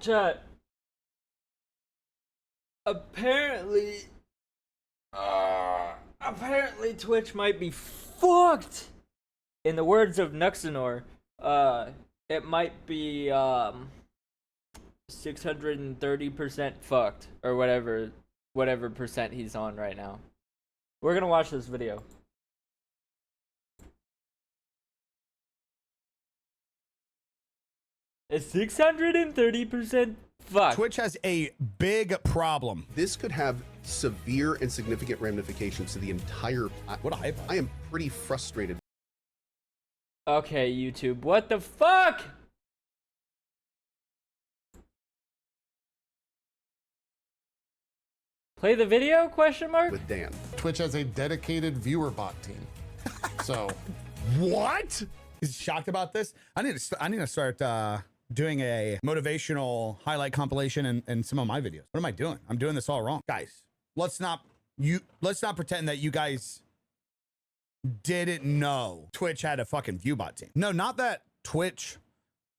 Chat. Apparently, apparently Twitch might be fucked. In the words of Nuxanor, it might be 630% fucked or whatever percent he's on right now. We're gonna watch this video. It's 630% fucked. Twitch has a big problem. This could have severe and significant ramifications to the entire. What a hype. I am pretty frustrated. Okay, YouTube, what the fuck? Play the video? Question mark. With Dan. Twitch has a dedicated viewer bot team. So, What? He's shocked about this. I need to start doing a motivational highlight compilation in some of my videos. What am I doing? I'm doing this all wrong, guys. Let's not pretend that you guys didn't know Twitch had a fucking viewbot team. No, not that Twitch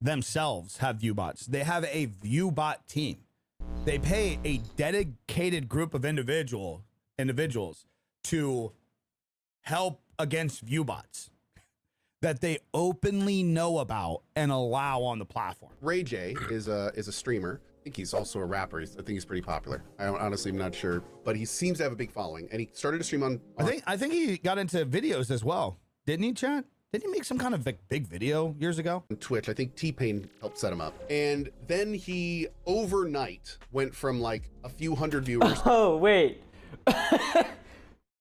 themselves have viewbots. They have a viewbot team. They pay a dedicated group of individuals to help against viewbots that they openly know about and allow on the platform. Ray J is a streamer. I think he's also a rapper. I think he's pretty popular. Honestly, I'm not sure, but he seems to have a big following. And he started to stream on. I think he got into videos as well, didn't he, chat? Didn't he make some kind of big video years ago? Twitch. I think T-Pain helped set him up. And then he overnight went from like a few hundred viewers. Oh, wait.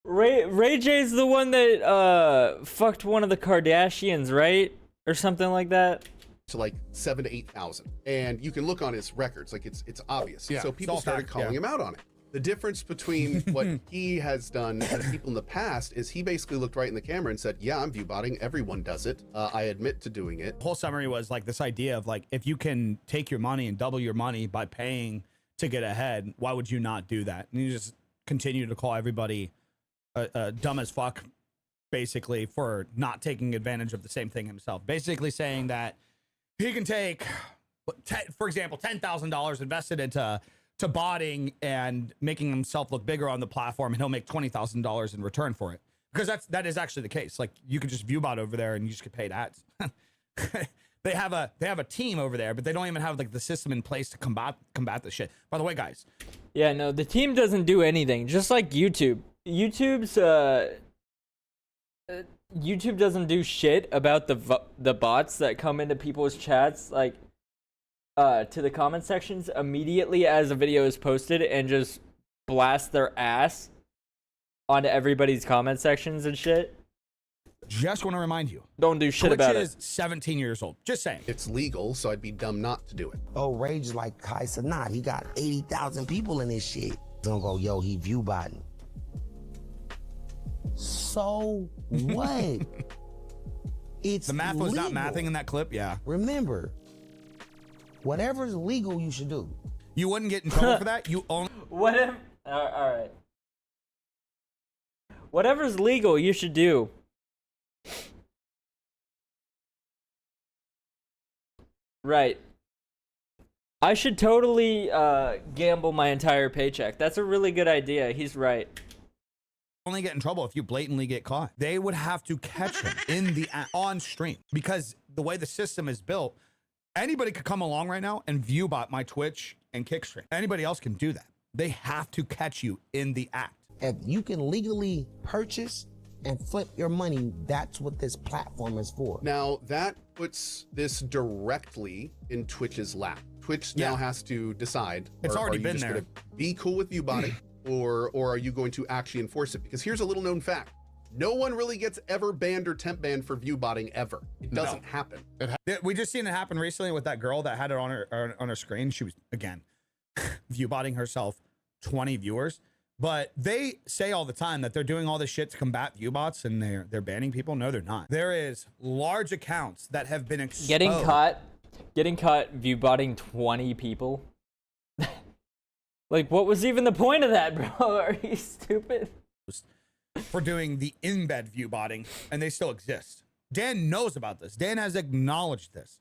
Ray J's the one that fucked one of the Kardashians, right? Or something like that. To like 7,000 to 8,000, and you can look on his records, like it's obvious. Yeah, so people started calling him out on it. The difference between what he has done and people in the past is he basically looked right in the camera and said, yeah, I'm viewbotting, everyone does it, I admit to doing it. The whole summary was like this idea of like, if you can take your money and double your money by paying to get ahead, why would you not do that? And you just continue to call everybody dumb as fuck, basically, for not taking advantage of the same thing himself. Basically saying that he can take, for example, $10,000 invested into botting and making himself look bigger on the platform, and he'll make $20,000 in return for it. Because that is actually the case. Like, you could just view bot over there and you just get paid ads. They have a team over there, but they don't even have like the system in place to combat the shit. By the way, guys. Yeah, no, the team doesn't do anything. Just like YouTube. YouTube doesn't do shit about the bots that come into people's chats, like, to the comment sections immediately as a video is posted, and just blast their ass onto everybody's comment sections and shit. Just want to remind you, Don't do shit about Twitch it. is 17 years old. Just saying. It's legal, so I'd be dumb not to do it. Oh, Rage like Kai Sanat. He got 80,000 people in his shit. Gonna go, yo, he view botting. So what? It's The math was not legal. mathing in that clip. Yeah. Remember, whatever's legal, you should do. You wouldn't get in trouble for that. You only. Whatever. All right. Whatever's legal, you should do. Right. I should totally gamble my entire paycheck. That's a really good idea. He's right. Only get in trouble if you blatantly get caught. They would have to catch him on stream, because the way the system is built, anybody could come along right now and view bot my Twitch and Kickstream. Anybody else can do that. They have to catch you in the act. If you can legally purchase and flip your money, that's what this platform is for. Now that puts this directly in Twitch's lap. Twitch now has to decide. It's already are you been just there. Gonna be cool with viewbotting, or are you going to actually enforce it? Because here's a little known fact: no one really gets ever banned or temp banned for viewbotting ever. It doesn't happen. We just seen it happen recently with that girl that had it on her screen. She was, again, viewbotting herself 20 viewers. But they say all the time that they're doing all this shit to combat viewbots and they're banning people. No, they're not. There is large accounts that have been exposed. Getting caught viewbotting 20 people. Like, what was even the point of that, bro? Are you stupid? For doing the embed viewbotting, and they still exist. Dan knows about this. Dan has acknowledged this.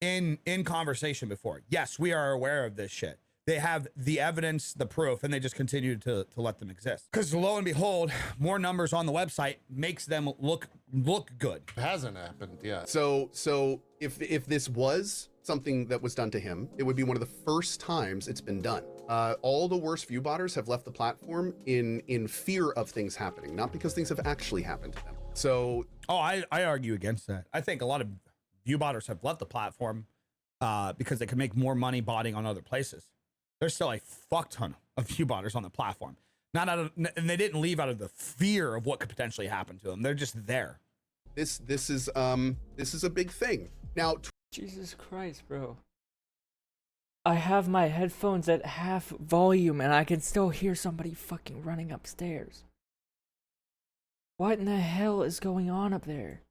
in conversation before. Yes, we are aware of this shit. They have the evidence, the proof, and they just continue to let them exist. Because lo and behold, more numbers on the website makes them look good. It hasn't happened yet. So if this was something that was done to him, it would be one of the first times it's been done. All the worst view botters have left the platform in fear of things happening, not because things have actually happened to them. So, I argue against that. I think a lot of view botters have left the platform because they can make more money botting on other places. There's still a fuck ton of view botters on the platform. And they didn't leave out of the fear of what could potentially happen to them. They're just there. this is a big thing. Now, Jesus Christ, bro. I have my headphones at half volume and I can still hear somebody fucking running upstairs. What in the hell is going on up there?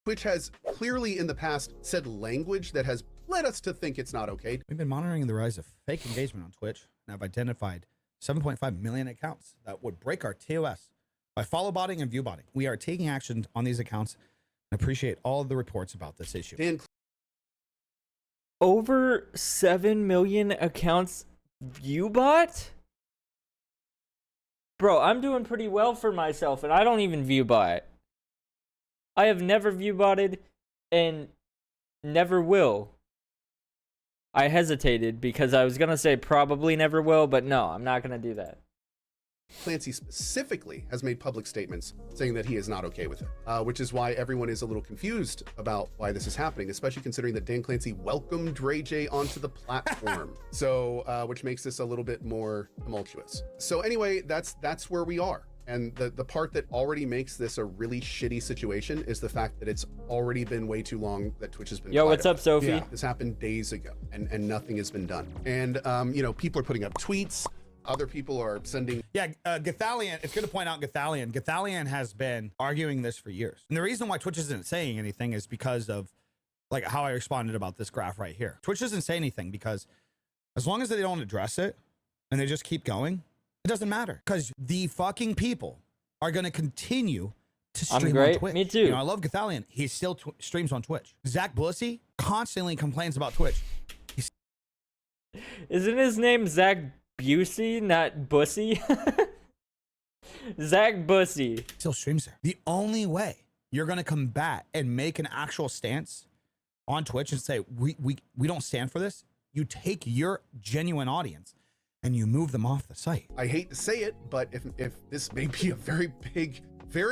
Twitch has clearly in the past said language that has led us to think it's not okay. We've been monitoring the rise of fake engagement on Twitch and have identified 7.5 million accounts that would break our TOS by follow botting and view botting. We are taking action on these accounts and appreciate all of the reports about this issue. Dan Over 7 million accounts viewbot? Bro, I'm doing pretty well for myself and I don't even viewbot. I have never viewbotted and never will. I hesitated because I was gonna say probably never will, but no, I'm not gonna do that. Clancy specifically has made public statements saying that he is not okay with it, which is why everyone is a little confused about why this is happening, especially considering that Dan Clancy welcomed Ray J onto the platform. So, which makes this a little bit more tumultuous. So anyway, that's where we are. And the part that already makes this a really shitty situation is the fact that it's already been way too long that Twitch has been. Yo, what's up, Sophie? Yeah, this happened days ago and nothing has been done. And, you know, people are putting up tweets. Other people are sending. Yeah, Gathalion, it's good to point out Gathalion. Gathalion has been arguing this for years. And the reason why Twitch isn't saying anything is because of like how I responded about this graph right here. Twitch doesn't say anything because as long as they don't address it and they just keep going, it doesn't matter because the fucking people are going to continue to stream on Twitch. Me too. You know, I love Gathalion. He still streams on Twitch. Zach Bussy constantly complains about Twitch. Isn't his name Zach Busey, not Bussy? Zach Bussy. Still streams there. The only way you're going to combat and make an actual stance on Twitch and say, we don't stand for this, you take your genuine audience and you move them off the site. I hate to say it, but if this may be a very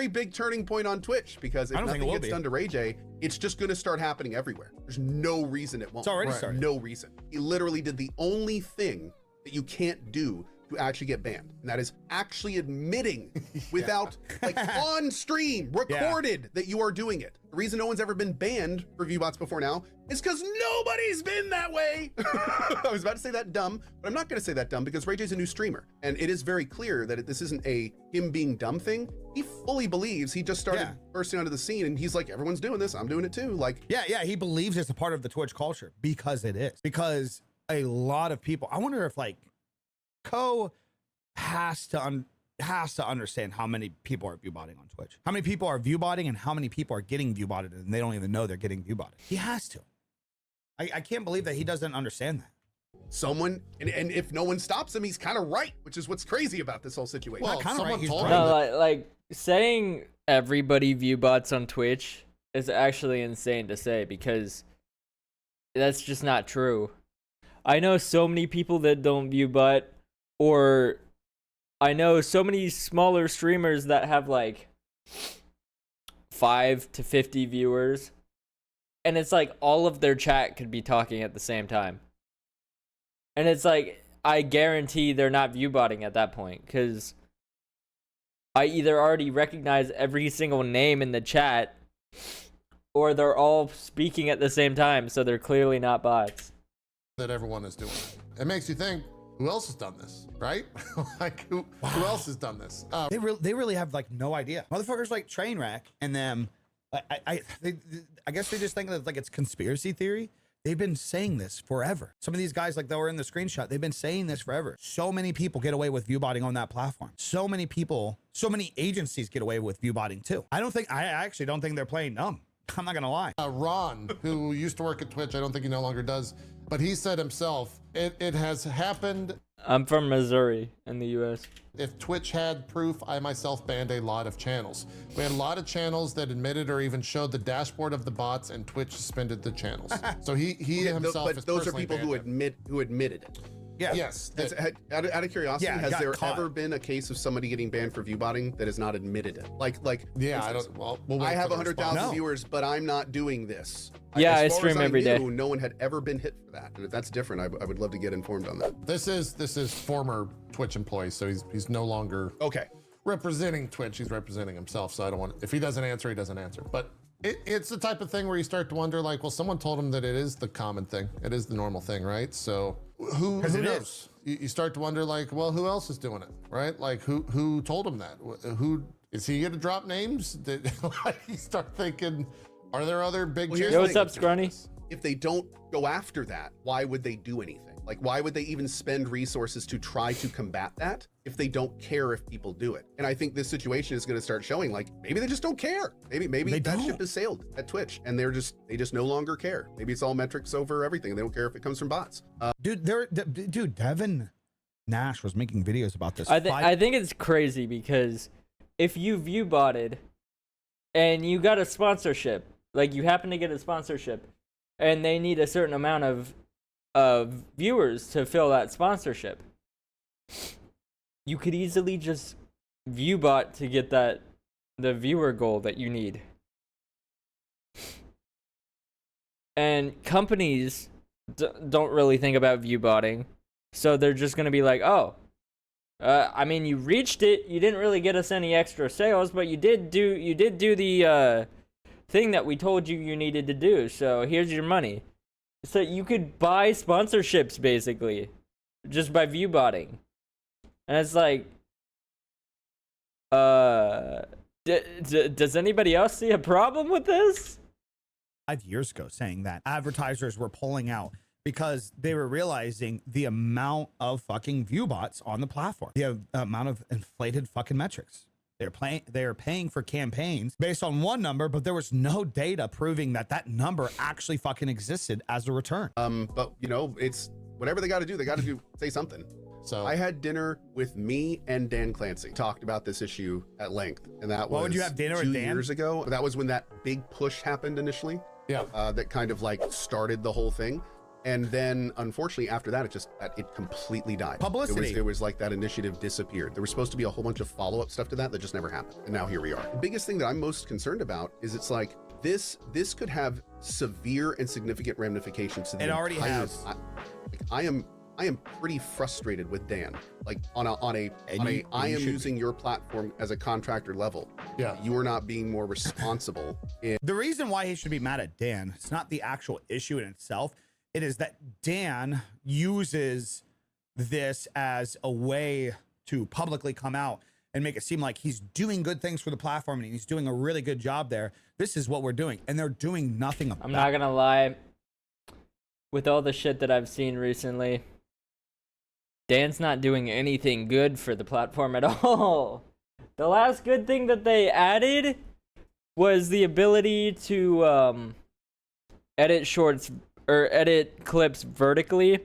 big turning point on Twitch, because if nothing gets done to Ray J, it's just going to start happening everywhere. There's no reason it won't. It's already started. No reason. He literally did the only thing that you can't do to actually get banned, and that is actually admitting without like on stream recorded that you are doing it. The reason no one's ever been banned for viewbots before now is because nobody's been that way. I was about to say that dumb, but I'm not going to say that dumb because Ray J's a new streamer, and it is very clear that this isn't a him being dumb thing. He fully believes he just started bursting onto the scene, and he's like, everyone's doing this, I'm doing it too. Like, yeah, he believes it's a part of the Twitch culture because it is. Because a lot of people, I wonder if like Co has to understand how many people are viewbotting on Twitch, how many people are viewbotting, and how many people are getting viewbotted and they don't even know they're getting viewbotted. He has to. I can't believe that he doesn't understand that. Someone, and if no one stops him, he's kind of right, which is what's crazy about this whole situation. Well, kinda someone right, he's told right. him No, that- like saying everybody viewbots on Twitch is actually insane to say because that's just not true. I know so many people that don't viewbot, or I know so many smaller streamers that have like 5 to 50 viewers, and it's like all of their chat could be talking at the same time. And it's like, I guarantee they're not viewbotting at that point, because I either already recognize every single name in the chat, or they're all speaking at the same time, so they're clearly not bots. that everyone is doing it. It makes you think, who else has done this, right? Like, who else has done this? They really have like no idea. Motherfuckers like Trainwreck and them. I guess they just think that like it's conspiracy theory. They've been saying this forever. Some of these guys, like that were in the screenshot, they've been saying this forever. So many people get away with viewbotting on that platform. So many people, so many agencies get away with viewbotting too. I actually don't think they're playing dumb. I'm not gonna lie. Ron, who used to work at Twitch, I don't think he no longer does, but he said himself, it has happened. I'm from Missouri in the U.S. If Twitch had proof, I myself banned a lot of channels. We had a lot of channels that admitted or even showed the dashboard of the bots, and Twitch suspended the channels. So he himself but is those are personally people who banned admitted it. Yeah. Yes. Out of curiosity, Yeah, has got there caught. ever been a case of somebody getting banned for viewbotting that has not admitted it? Like, Yeah, for I instance, don't. Well, we'll wait I have for the 100,000 response. No. viewers, but I'm not doing this. Yeah, I As far stream as every day. knew, no one had ever been hit for that. And if that's different, I would love to get informed on that. This is former Twitch employee, so he's no longer Okay. representing Twitch. He's representing himself. So I don't want. If he doesn't answer, he doesn't answer. But it's the type of thing where you start to wonder, like, well, someone told him that it is the common thing. It is the normal thing, right? So who it knows? is. You start to wonder, like, well, who else is doing it, right? Like, who told him that? Who is he gonna drop names? That like you start thinking, are there other big? Well, here's Yo, the what's thing. up, Scrawny? If they don't go after that, why would they do anything? Like, why would they even spend resources to try to combat that if they don't care if people do it? And I think this situation is going to start showing, like, maybe they just don't care. Maybe They that don't. ship has sailed at Twitch, and they just no longer care. Maybe it's all metrics over everything, and they don't care if it comes from bots. Dude, Devin Nash was making videos about this. I think it's crazy because if you view botted and you got a sponsorship, like you happen to get a sponsorship, and they need a certain amount of viewers to fill that sponsorship, you could easily just view bot to get the viewer goal that you need. And companies don't really think about view botting, so they're just gonna be like, oh, I mean, you reached it. You didn't really get us any extra sales, but you did do the thing that we told you needed to do. So here's your money. So you could buy sponsorships basically, just by view botting, and it's like, does anybody else see a problem with this? 5 years ago saying that advertisers were pulling out because they were realizing the amount of fucking view bots on the platform, the amount of inflated fucking metrics. They're paying for campaigns based on one number, but there was no data proving that number actually fucking existed as a return. But you know, it's whatever they got to do. They got to say something. So I had dinner with me and Dan Clancy, talked about this issue at length, and that Why was would you have dinner with 2 Dan? years ago. That was when that big push happened initially. yeah. That kind of like started the whole thing, and then unfortunately after that it completely died. Publicity. It was like that initiative disappeared. There was supposed to be a whole bunch of follow-up stuff to that just never happened, and now here we are. The biggest thing that I'm most concerned about is it's like this could have severe and significant ramifications to the It already entire- has. I am pretty frustrated with Dan. Like on a I am should using your platform as a contractor level. Yeah. You are not being more responsible in The reason why he should be mad at Dan, it's not the actual issue in itself. It is that Dan uses this as a way to publicly come out and make it seem like he's doing good things for the platform and he's doing a really good job there. This is what we're doing. And they're doing nothing about it. I'm not gonna lie. With all the shit that I've seen recently, Dan's not doing anything good for the platform at all. The last good thing that they added was the ability to edit shorts or edit clips vertically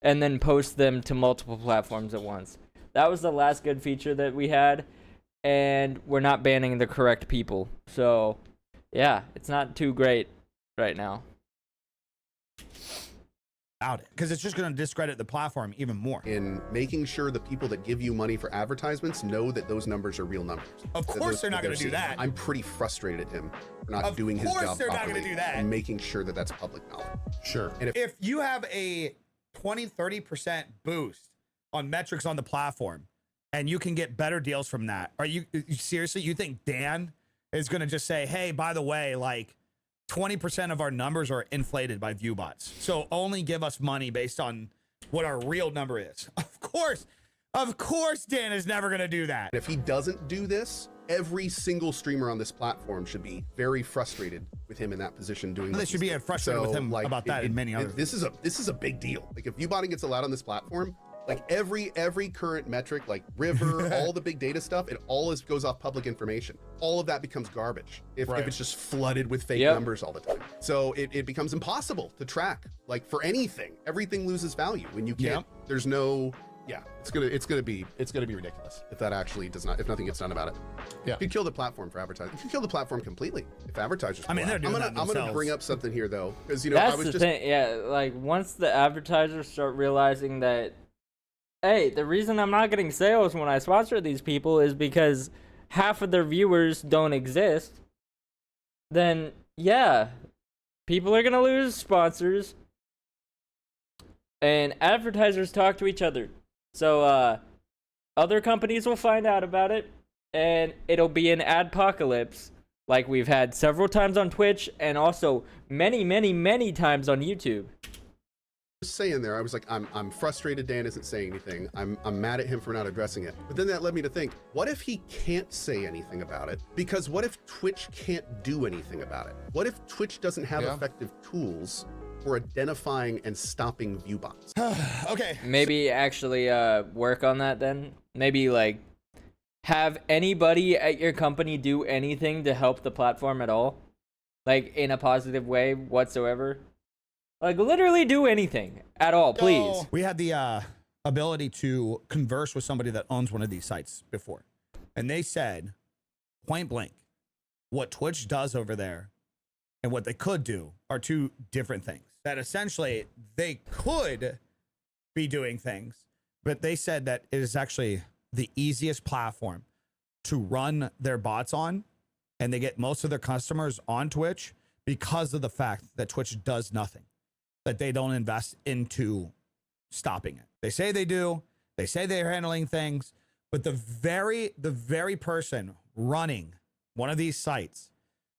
and then post them to multiple platforms at once. That was the last good feature that we had, and we're not banning the correct people. So, yeah, it's not too great right now. About it, because it's just going to discredit the platform even more. making sure the people that give you money for advertisements know that those numbers are real numbers. Of That course they're not gonna seeing. do that. I'm pretty frustrated at him for not Of doing his course job they're not properly gonna do that. and making sure that that's public knowledge. Sure. And If you have a 20-30% boost on metrics on the platform and you can get better deals from that, are you seriously, you think Dan is going to just say, hey, by the way, like 20% of our numbers are inflated by view bots, so only give us money based on what our real number is? Of course Dan is never going to do that. if he doesn't do this, every single streamer on this platform should be very frustrated with him in that position doing They what should he's be doing. frustrated with him about that and many others. This is a big deal. Like if viewbotting gets allowed on this platform, Like every current metric, like River, all the big data stuff, it all goes off public information. All of that becomes garbage if it's just flooded with fake numbers all the time. So it becomes impossible to track, like for anything. Everything loses value when you can't. There's no. Yeah, it's gonna be ridiculous if that actually does not, if nothing gets done about it. Yeah, you could kill the platform for advertising. You could kill the platform completely if advertisers. I mean, they're doing I'm gonna bring up something here though, because that's I was the thing. Yeah, like once the advertisers start realizing that, hey, the reason I'm not getting sales when I sponsor these people is because half of their viewers don't exist, then yeah, people are gonna lose sponsors, and advertisers talk to each other. So, other companies will find out about it, and it'll be an adpocalypse, like we've had several times on Twitch, and also many, many, many times on YouTube. Saying there, I was like, I'm frustrated Dan isn't saying anything. I'm mad at him for not addressing it. But then that led me to think, what if he can't say anything about it? Because what if Twitch can't do anything about it? What if Twitch doesn't have effective tools for identifying and stopping view bots? Okay. Maybe actually work on that then. Maybe like have anybody at your company do anything to help the platform at all, like in a positive way whatsoever. Like literally do anything at all, please. So, we had the ability to converse with somebody that owns one of these sites before, and they said point blank, what Twitch does over there and what they could do are two different things. That essentially they could be doing things, but they said that it is actually the easiest platform to run their bots on, and they get most of their customers on Twitch because of the fact that Twitch does nothing, that they don't invest into stopping it. They say they do, they say they're handling things, but the very person running one of these sites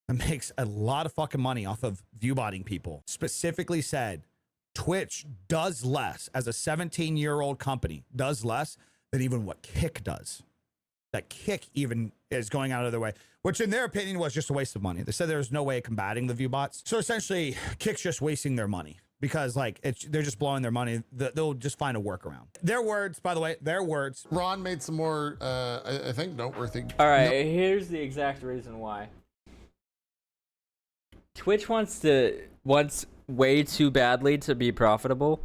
that makes a lot of fucking money off of viewbotting people specifically said Twitch does less, as a 17-year-old company, does less than even what Kick does. That Kick even is going out of their way, which in their opinion was just a waste of money. They said there's no way of combating the view bots. So essentially, Kick's just wasting their money because like they're just blowing their money. They'll just find a workaround. Their words, by the way, their words. Ron made some more, I think, noteworthy. All right, here's the exact reason why. Twitch wants way too badly to be profitable,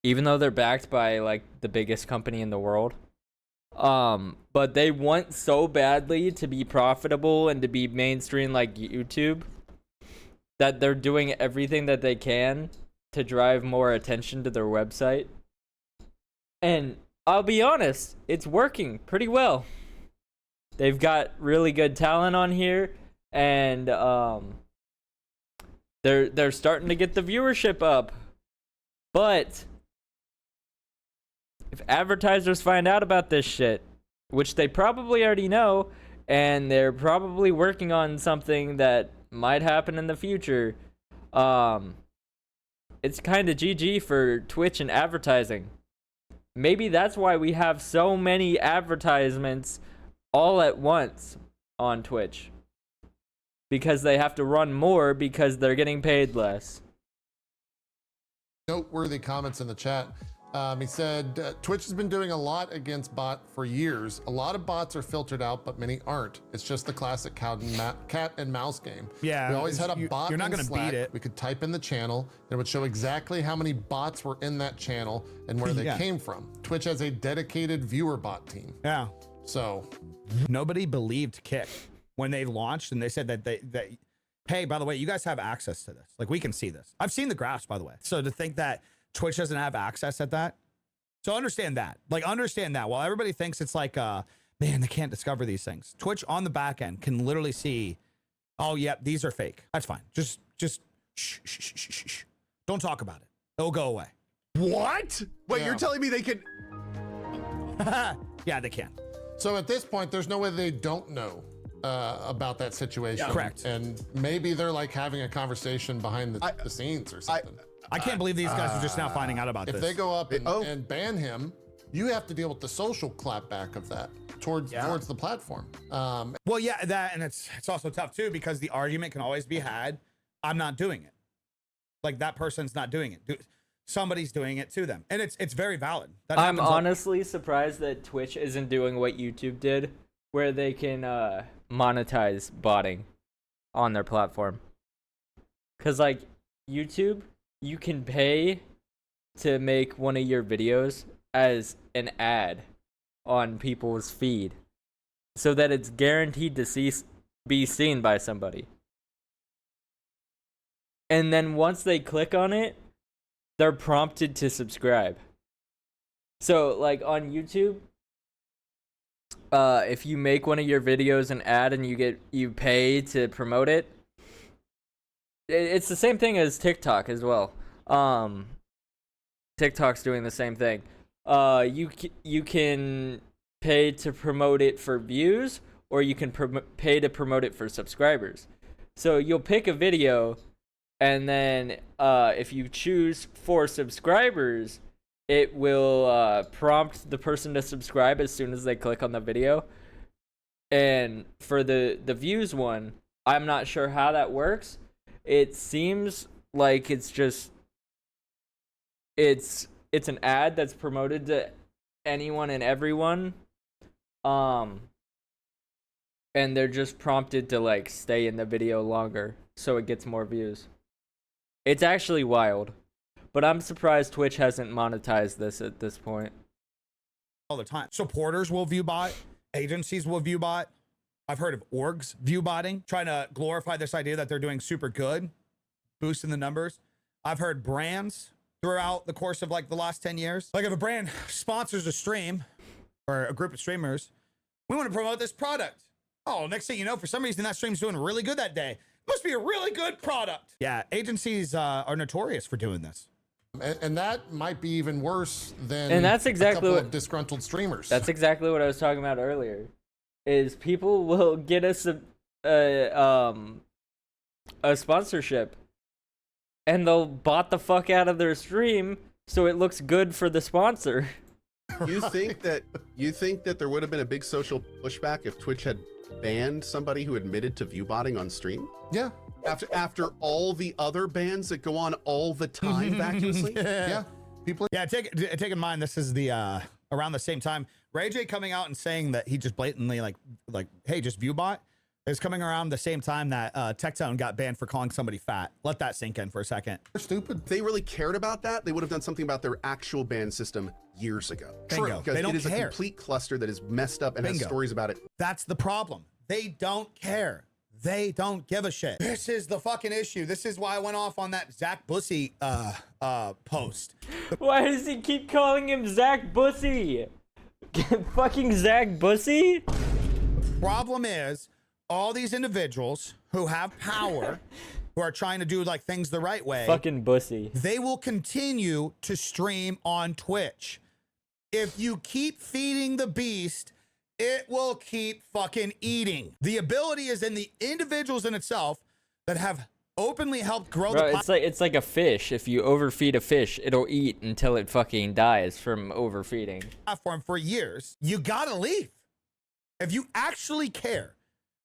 even though they're backed by like the biggest company in the world. But they want so badly to be profitable and to be mainstream like YouTube that they're doing everything that they can to drive more attention to their website. And I'll be honest, it's working pretty well. They've got really good talent on here, and they're starting to get the viewership up. But if advertisers find out about this shit, which they probably already know, and they're probably working on something that might happen in the future, it's kind of GG for Twitch and advertising. Maybe that's why we have so many advertisements all at once on Twitch. Because they have to run more because they're getting paid less. Noteworthy comments in the chat. He said, Twitch has been doing a lot against bot for years. A lot of bots are filtered out, but many aren't. It's just the classic cat and mouse game. Yeah, we always had a bot. You're not in going to Slack. beat it. We could type in the channel, and it would show exactly how many bots were in that channel and where they came from. Twitch has a dedicated viewer bot team. Yeah. So nobody believed Kick when they launched, and they said that hey, by the way, you guys have access to this. Like, we can see this. I've seen the graphs, by the way. So to think that Twitch doesn't have access at that. So understand that. Like, understand that. While everybody thinks it's like, man, they can't discover these things. Twitch on the back end can literally see, oh, yep, these are fake. That's fine. Just shh. Don't talk about it. It'll go away. What? Wait, you're telling me they can? Yeah, they can. So at this point, there's no way they don't know about that situation. Yeah, correct. And maybe they're like having a conversation behind the scenes or something. I can't believe these guys are just now finding out about this. If they go up and ban him, you have to deal with the social clapback of that towards the platform. Well, yeah, that, and it's also tough too, because the argument can always be had, I'm not doing it. Like, that person's not doing it. somebody's doing it to them, and it's very valid. That I'm happens all- honestly surprised that Twitch isn't doing what YouTube did, where they can monetize botting on their platform. Cause like YouTube, you can pay to make one of your videos as an ad on people's feed, so that it's guaranteed to be seen by somebody. And then once they click on it, they're prompted to subscribe. So like on YouTube, if you make one of your videos an ad and you pay to promote it, it's the same thing as TikTok as well. TikTok's doing the same thing. You can pay to promote it for views, or you can pay to promote it for subscribers. So you'll pick a video, and then if you choose for subscribers, it will prompt the person to subscribe as soon as they click on the video. And for the views one, I'm not sure how that works. It seems like it's an ad that's promoted to anyone and everyone. And they're just prompted to like stay in the video longer so it gets more views. It's actually wild. But I'm surprised Twitch hasn't monetized this at this point. all the time. Supporters will view bot, agencies will view bot. I've heard of orgs view botting, trying to glorify this idea that they're doing super good, boosting the numbers. I've heard brands throughout the course of like the last 10 years. Like if a brand sponsors a stream or a group of streamers, we want to promote this product. Oh, next thing you know, for some reason that stream's doing really good that day. Must be a really good product. Yeah, agencies are notorious for doing this. And that might be even worse than And that's exactly a couple what- of disgruntled streamers. That's exactly what I was talking about earlier. Is people will get us a sponsorship, and they'll bot the fuck out of their stream so it looks good for the sponsor. You think that there would have been a big social pushback if Twitch had banned somebody who admitted to view botting on stream? Yeah. After all the other bans that go on all the time vacuously? Yeah. People Yeah, take in mind this is the around the same time Ray J coming out and saying that he just blatantly like hey, just viewbot is coming around the same time that Tectone got banned for calling somebody fat. Let that sink in for a second. are stupid. If they really cared about that, they would have done something about their actual ban system years ago. Bingo. Because They don't it is care. a complete cluster that is messed up and has Bingo. stories about it. That's the problem. They don't care. They don't give a shit. This is the fucking issue. This is why I went off on that Zach Bussy post. Why does he keep calling him Zach Bussy? Fucking Zach Bussy? Problem is, all these individuals who have power, who are trying to do like things the right way, Fucking Bussy. they will continue to stream on Twitch. If you keep feeding the beast, it will keep fucking eating. The ability is in the individuals in itself that have openly helped grow Bro, the it's like a fish. If you overfeed a fish, it'll eat until it fucking dies from overfeeding. platform for years. You gotta leave. If you actually care,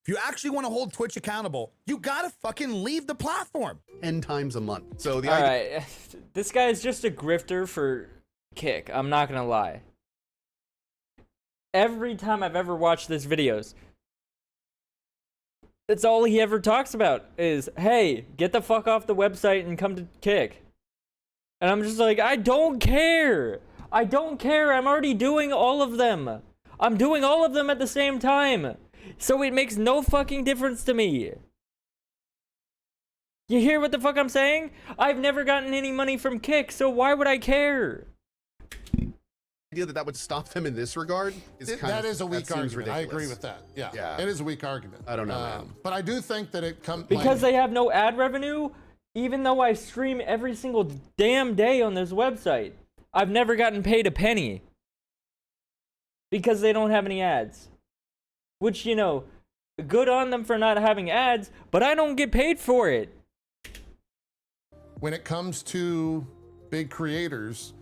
if you actually want to hold Twitch accountable, you gotta fucking leave the platform. 10 times a month. So the All idea, right, this guy is just a grifter for kick. I'm not gonna lie. Every time I've ever watched his videos, that's all he ever talks about is, hey, get the fuck off the website and come to kick. And I'm just like, I don't care. I don't care. I'm already doing all of them. I'm doing all of them at the same time. So it makes no fucking difference to me. You hear what the fuck I'm saying? I've never gotten any money from Kick, so why would I care? that would stop them in this regard is That is a weak seems argument. I agree ridiculous. with that. Yeah. Yeah. It is a weak argument. I don't know, man. But I do think that it comes Because they have no ad revenue, even though I stream every single damn day on this website. I've never gotten paid a penny. Because they don't have any ads. Which, you know, good on them for not having ads, but I don't get paid for it. when it comes to big creators,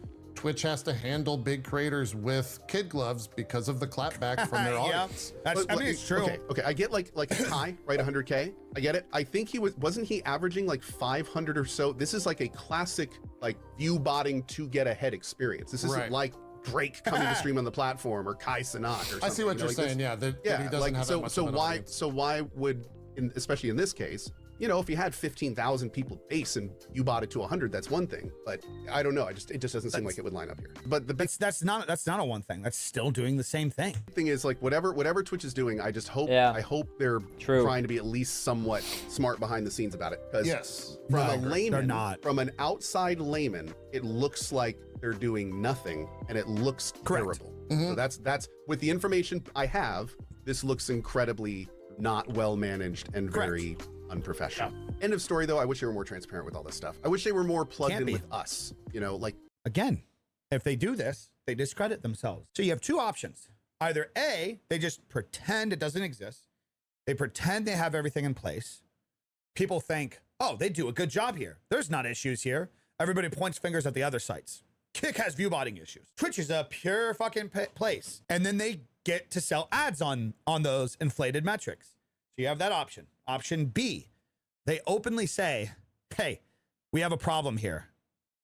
Twitch has to handle big creators with kid gloves because of the clapback from their Yeah, audience. I mean, it's true. Okay, I get like a Kai, right? 100K. I get it. I think wasn't he averaging like 500 or so? This is like a classic like view botting to get ahead experience. This isn't Right. like Drake coming to stream on the platform or Kai Cenat or something. I see what you're like saying. this- Yeah, that he Yeah, doesn't like have that much of an audience. so why would, especially in this case, you know, if you had 15,000 people base and you bought it to 100, that's one thing. But I don't know. It just doesn't seem like it would line up here. But the big That's not a one thing. That's still doing the same thing. thing is like whatever Twitch is doing, I just hope Yeah. I hope they're True. trying to be at least somewhat smart behind the scenes about it. Because Yes. from I a agree. layman, They're not. from an outside layman, it looks like they're doing nothing and it looks Correct. terrible. So that's with the information I have, this looks incredibly not well managed and very unprofessional. End of story though. I wish they were more transparent with all this stuff. I wish they were more plugged Can't in be. with us. You know, like Again, if they do this, they discredit themselves. So you have two options. Either A, they just pretend it doesn't exist. They pretend they have everything in place. People think, oh, they do a good job here. There's not issues here. Everybody points fingers at the other sites. Kick has view botting issues. Twitch is a pure fucking place. And then they get to sell ads on those inflated metrics. So you have that option. Option B, they openly say, hey, we have a problem here.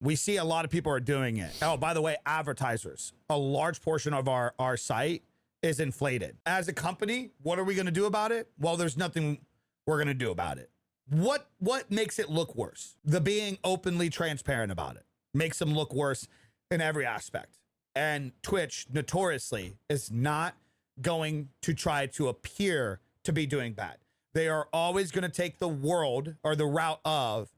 We see a lot of people are doing it. Oh, by the way, advertisers. A large portion of our site is inflated. As a company, what are we going to do about it? Well, there's nothing we're going to do about it. What makes it look worse? The being openly transparent about it makes them look worse in every aspect. And Twitch notoriously is not going to try to appear to be doing bad. They are always going to take the world or the route of,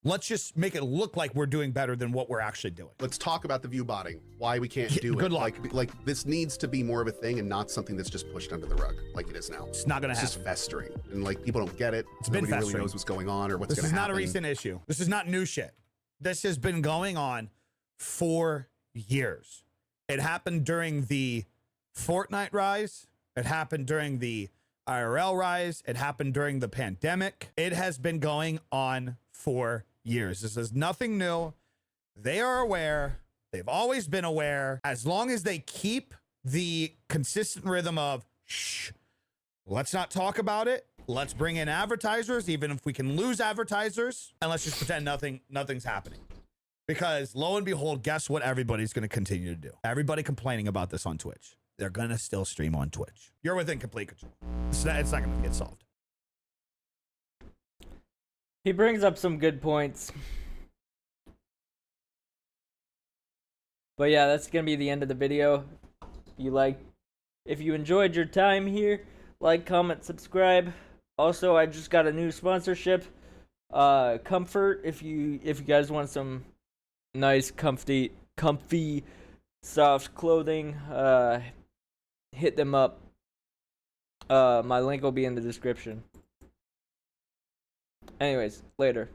let's just make it look like we're doing better than what we're actually doing. let's talk about the view botting. Why we can't do Good it. luck. Like this needs to be more of a thing and not something that's just pushed under the rug like it is now. It's not going to It's just happen. festering, and like people don't get it. It's been Nobody really festering. knows what's going on or what's This going is to not happen. a recent issue. This is not new shit. This has been going on for years. It happened during the Fortnite rise. It happened during the IRL rise. It happened during the pandemic. It has been going on for years. This is nothing new. They are aware. They've always been aware. As long as they keep the consistent rhythm of, shh, let's not talk about it. Let's bring in advertisers, even if we can lose advertisers, and let's just pretend nothing's happening. Because lo and behold, guess what everybody's going to continue to do? Everybody complaining about this on Twitch. They're going to still stream on Twitch. You're within complete control. It's not going to get solved. He brings up some good points. But yeah, that's gonna be the end of the video. If you enjoyed your time here, like, comment, subscribe. Also, I just got a new sponsorship. Comfort, if you guys want some nice, comfy, soft clothing, hit them up. My link will be in the description. Anyways, later.